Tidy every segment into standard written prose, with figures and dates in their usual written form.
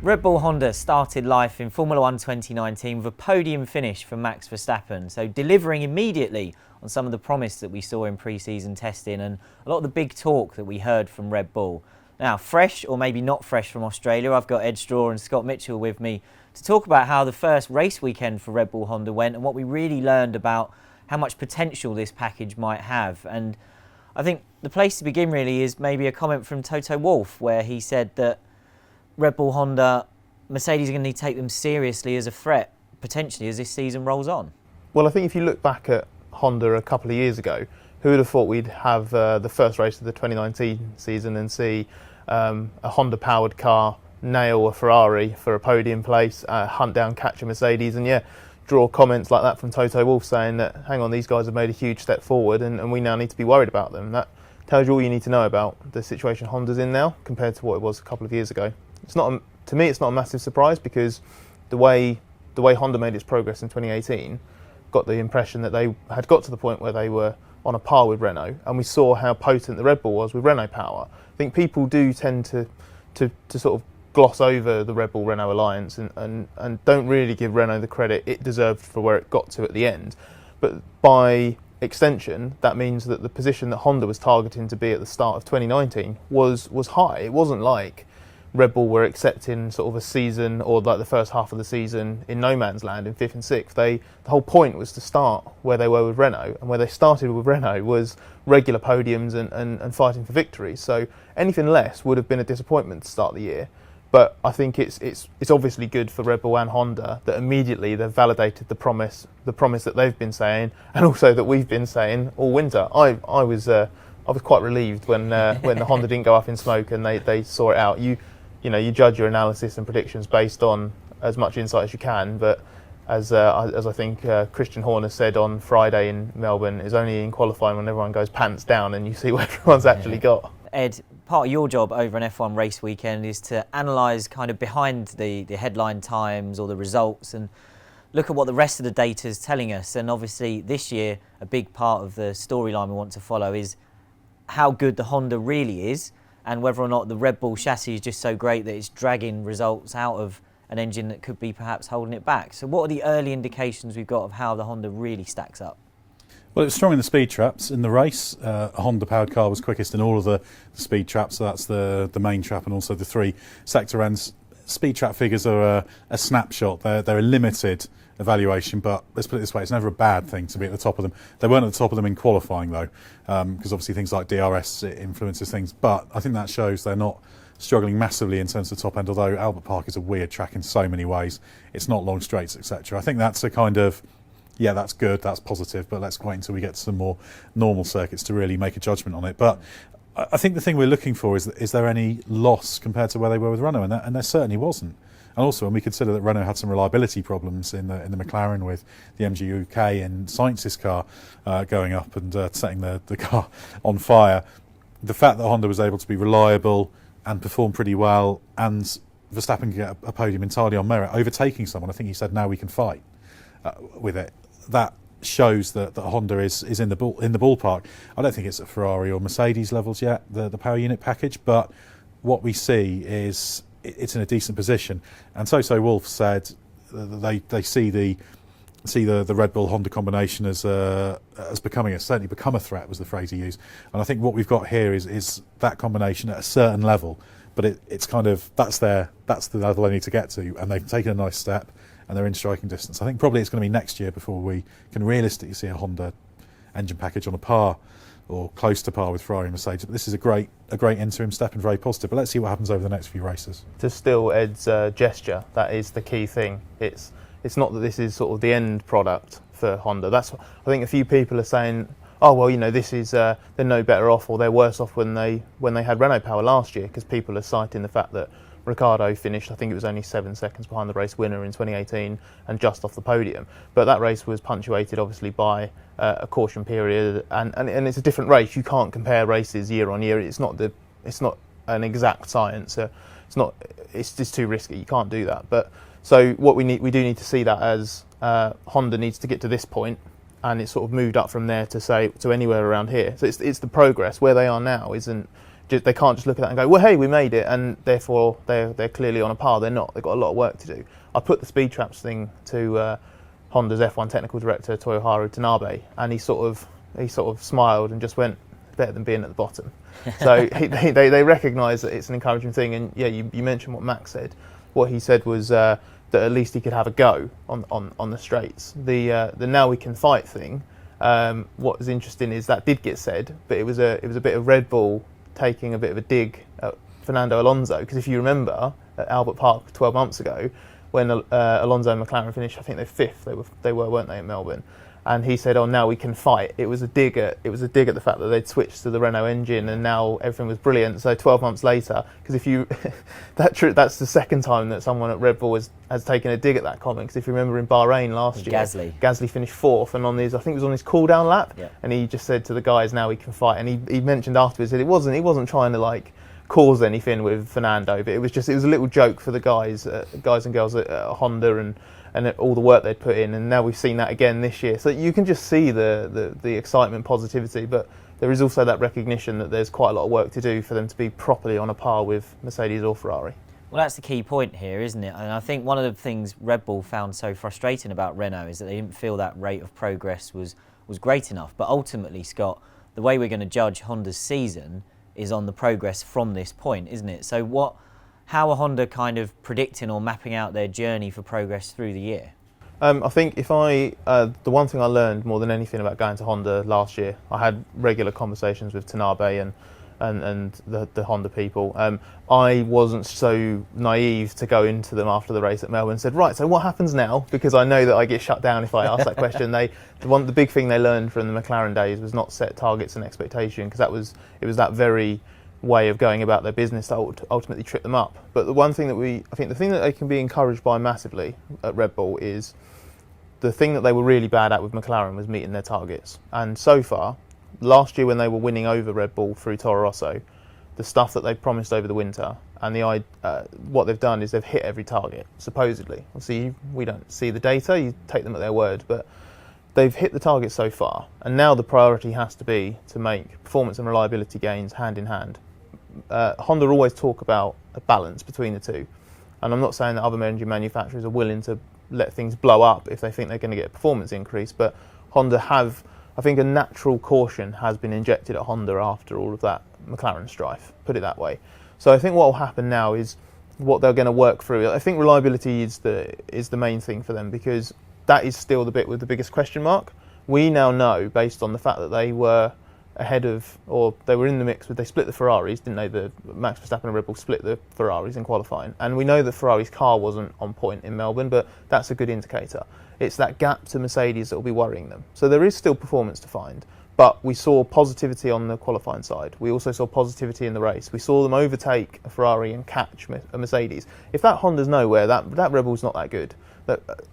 Red Bull Honda started life in Formula 1 2019 with a podium finish for Max Verstappen, so delivering immediately on some of the promise that we saw in pre-season testing and a lot of the big talk that we heard from Red Bull. Now, fresh or maybe not fresh from Australia, I've got Ed Straw and Scott Mitchell with me to talk about how the first race weekend for Red Bull Honda went and what we really learned about how much potential this package might have. And I think the place to begin really is maybe a comment from Toto Wolff, where he said that Red Bull Honda, Mercedes are going to need to take them seriously as a threat, potentially, as this season rolls on. Well, I think if you look back at Honda a couple of years ago, who would have thought we'd have the first race of the 2019 season and see a Honda-powered car nail a Ferrari for a podium place, hunt down, catch a Mercedes, and draw comments like that from Toto Wolff saying that, hang on, these guys have made a huge step forward and we now need to be worried about them. That tells you all you need to know about the situation Honda's in now compared to what it was a couple of years ago. To me, it's not a massive surprise because the way Honda made its progress in 2018 got the impression that they had got to the point where they were on a par with Renault, and we saw how potent the Red Bull was with Renault power. I think people do tend to sort of gloss over the Red Bull Renault alliance and don't really give Renault the credit it deserved for where it got to at the end. But by extension, that means that the position that Honda was targeting to be at the start of 2019 was high. It wasn't like Red Bull were accepting sort of a season or like the first half of the season in no man's land in 5th and 6th. The whole point was to start where they were with Renault, and where they started with Renault was regular podiums and fighting for victories. So anything less would have been a disappointment to start the year. But I think it's obviously good for Red Bull and Honda that immediately they've validated the promise that they've been saying, and also that we've been saying all winter. I was quite relieved when the Honda didn't go up in smoke and they saw it out. You judge your analysis and predictions based on as much insight as you can, but as I think Christian Horner said on Friday in Melbourne, is only in qualifying when everyone goes pants down and you see what everyone's actually got. Ed, part of your job over an F1 race weekend is to analyse kind of behind the headline times or the results and look at what the rest of the data is telling us. And obviously this year, a big part of the storyline we want to follow is how good the Honda really is, and whether or not the Red Bull chassis is just so great that it's dragging results out of an engine that could be perhaps holding it back. So what are the early indications we've got of how the Honda really stacks up? Well, it was strong in the speed traps. In the race, a Honda-powered car was quickest in all of the speed traps, so that's the main trap and also the 3 sector ends. Speed trap figures are a snapshot. They're a limited evaluation, but let's put it this way, it's never a bad thing to be at the top of them. They weren't at the top of them in qualifying though, because obviously things like DRS influences things, but I think that shows they're not struggling massively in terms of the top end, although Albert Park is a weird track in so many ways. It's not long straights, etc. I think that's a kind of, that's good, that's positive, but let's wait until we get to some more normal circuits to really make a judgment on it. But I think the thing we're looking for is there any loss compared to where they were with Renault, and there certainly wasn't. And also when we consider that Renault had some reliability problems in the McLaren with the MG UK and Sainz's car going up and setting the car on fire, the fact that Honda was able to be reliable and perform pretty well, and Verstappen can get a podium entirely on merit, overtaking someone, I think he said now we can fight with it. That shows that Honda is in the ballpark. I don't think it's at Ferrari or Mercedes levels yet, the power unit package, but what we see is it's in a decent position. And Toto Wolff said they see the Red Bull Honda combination as certainly become a threat, was the phrase he used. And I think what we've got here is that combination at a certain level, but it's kind of that's the level they need to get to, and they've taken a nice step and they're in striking distance. I think probably it's going to be next year before we can realistically see a Honda engine package on a par or close to par with Ferrari and Mercedes. But this is a great interim step and very positive. But let's see what happens over the next few races. To steal Ed's gesture, that is the key thing. It's not that this is sort of the end product for Honda. I think a few people are saying, oh well, this is they're no better off or they're worse off when they had Renault power last year, because people are citing the fact that Ricciardo finished, I think it was only 7 seconds behind the race winner in 2018 and just off the podium. But that race was punctuated obviously by a caution period, and it's a different race. You can't compare races year on year. It's not an exact science. It's just too risky. You can't do that. But so what we do need to see that as Honda needs to get to this point, and it's sort of moved up from there to anywhere around here. So it's the progress. Where they are now isn't they can't just look at that and go, well, hey, we made it, and therefore they're clearly on a par. They're not. They've got a lot of work to do. I put the speed traps thing to Honda's F1 technical director Toyoharu Tanabe, and he sort of smiled and just went, better than being at the bottom. So they recognise that it's an encouraging thing. And yeah, you mentioned what Max said. What he said was that at least he could have a go on the straights. The now we can fight thing. What was interesting is that did get said, but it was a bit of Red Bull taking a bit of a dig at Fernando Alonso, because if you remember at Albert Park 12 months ago, when Alonso and McLaren finished, I think they're fifth. They were, weren't they, in Melbourne? And he said, "Oh, now we can fight." It was a dig at the fact that they'd switched to the Renault engine, and now everything was brilliant. So 12 months later, because if you that's the second time that someone at Red Bull has taken a dig at that comment. Because if you remember in Bahrain last year, Gasly finished fourth, and I think it was on his cool down lap, yeah. And he just said to the guys, "Now we can fight." And he mentioned afterwards that he wasn't trying to like cause anything with Fernando, but it was a little joke for the guys and girls at Honda and all the work they'd put in, and now we've seen that again this year. So you can just see the excitement, positivity, but there is also that recognition that there's quite a lot of work to do for them to be properly on a par with Mercedes or Ferrari. Well, that's the key point here, isn't it? And I think one of the things Red Bull found so frustrating about Renault is that they didn't feel that rate of progress was great enough. But ultimately, Scott, the way we're going to judge Honda's season is on the progress from this point, isn't it? So how are Honda kind of predicting or mapping out their journey for progress through the year? I think the one thing I learned more than anything about going to Honda last year, I had regular conversations with Tanabe and the Honda people. I wasn't so naive to go into them after the race at Melbourne and said, right, so what happens now? Because I know that I get shut down if I ask that question. The big thing they learned from the McLaren days was not set targets and expectation, because it was that very way of going about their business that ultimately tripped them up. But the one thing I think the thing that they can be encouraged by massively at Red Bull is the thing that they were really bad at with McLaren was meeting their targets. And so far, last year when they were winning over Red Bull through Toro Rosso, the stuff that they promised over the winter and what they've done is they've hit every target, supposedly. Obviously, we don't see the data, you take them at their word, but they've hit the target so far. And now the priority has to be to make performance and reliability gains hand in hand. Honda always talk about a balance between the two. And I'm not saying that other engine manufacturers are willing to let things blow up if they think they're going to get a performance increase, but Honda I think a natural caution has been injected at Honda after all of that McLaren strife, put it that way. So I think what will happen now is what they're going to work through. I think reliability is the main thing for them, because that is still the bit with the biggest question mark. We now know, based on the fact that they were ahead of, or they were in the mix they split the Ferraris, didn't they? The Max Verstappen and Red Bull split the Ferraris in qualifying, and we know that Ferrari's car wasn't on point in Melbourne, but that's a good indicator. It's that gap to Mercedes that will be worrying them. So there is still performance to find, but we saw positivity on the qualifying side. We also saw positivity in the race. We saw them overtake a Ferrari and catch a Mercedes. If that Honda's nowhere, that Red Bull's not that good.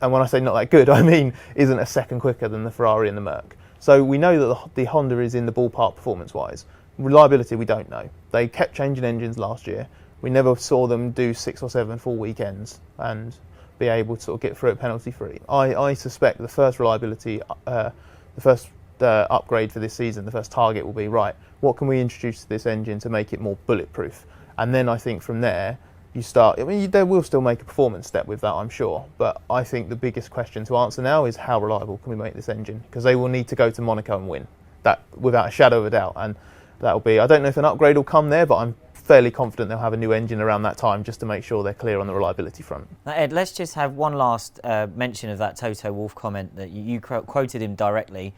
And when I say not that good, I mean isn't a second quicker than the Ferrari and the Merc. So we know that the Honda is in the ballpark performance-wise. Reliability, we don't know. They kept changing engines last year. We never saw them do 6 or 7 full weekends and be able to sort of get through it penalty-free. I suspect the first reliability, the first upgrade for this season, the first target will be, right, what can we introduce to this engine to make it more bulletproof? And then I think from there, they will still make a performance step with that, I'm sure. But I think the biggest question to answer now is how reliable can we make this engine? Because they will need to go to Monaco and win. That, without a shadow of a doubt. And that'll be, I don't know if an upgrade will come there, but I'm fairly confident they'll have a new engine around that time just to make sure they're clear on the reliability front. Now, Ed, let's just have one last mention of that Toto Wolff comment that you quoted him directly.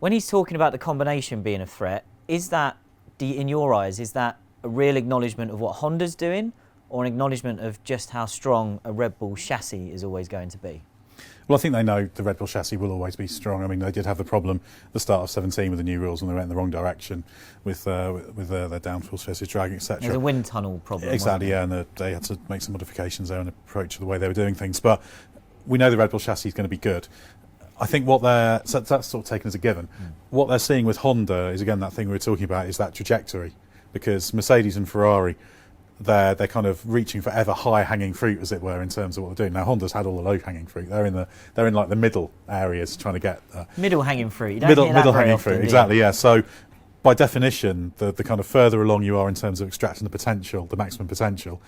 When he's talking about the combination being a threat, is that, in your eyes, is that a real acknowledgement of what Honda's doing, or an acknowledgement of just how strong a Red Bull chassis is always going to be? Well, I think they know the Red Bull chassis will always be strong. I mean, they did have the problem at the start of 17 with the new rules, and they went in the wrong direction with their downforce versus drag, etc. There's a wind tunnel problem. Exactly, yeah, and they had to make some modifications there and approach the way they were doing things. But we know the Red Bull chassis is going to be good. I think so that's sort of taken as a given. What they're seeing with Honda is, again, that thing we were talking about, is that trajectory. Because Mercedes and Ferrari, they're kind of reaching for ever high-hanging fruit, as it were, in terms of what they're doing. Now, Honda's had all the low-hanging fruit. They're in like the middle areas trying to get middle-hanging fruit. You don't middle hear that very hanging often, fruit, do you? exactly. Yeah. So by definition, the kind of further along you are in terms of extracting the potential, the maximum potential,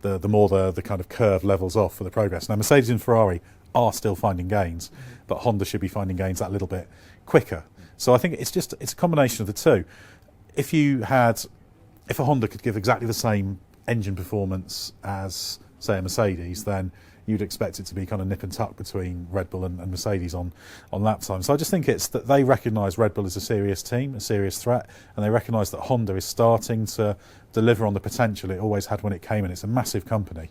the more the kind of curve levels off for the progress. Now, Mercedes and Ferrari are still finding gains, but Honda should be finding gains that little bit quicker. So I think it's a combination of the two. If a Honda could give exactly the same engine performance as, say, a Mercedes, then you'd expect it to be kind of nip and tuck between Red Bull and Mercedes on lap time. So I just think it's that they recognise Red Bull as a serious team, a serious threat, and they recognise that Honda is starting to deliver on the potential it always had when it came in. It's a massive company.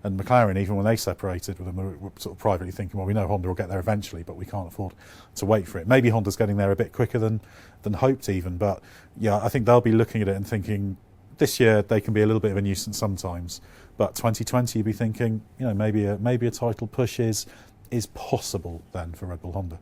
And McLaren, even when they separated with them, were sort of privately thinking, well, we know Honda will get there eventually, but we can't afford to wait for it. Maybe Honda's getting there a bit quicker than hoped even, but yeah, I think they'll be looking at it and thinking, this year they can be a little bit of a nuisance sometimes, but 2020 you'd be thinking, maybe a title push is possible then for Red Bull Honda.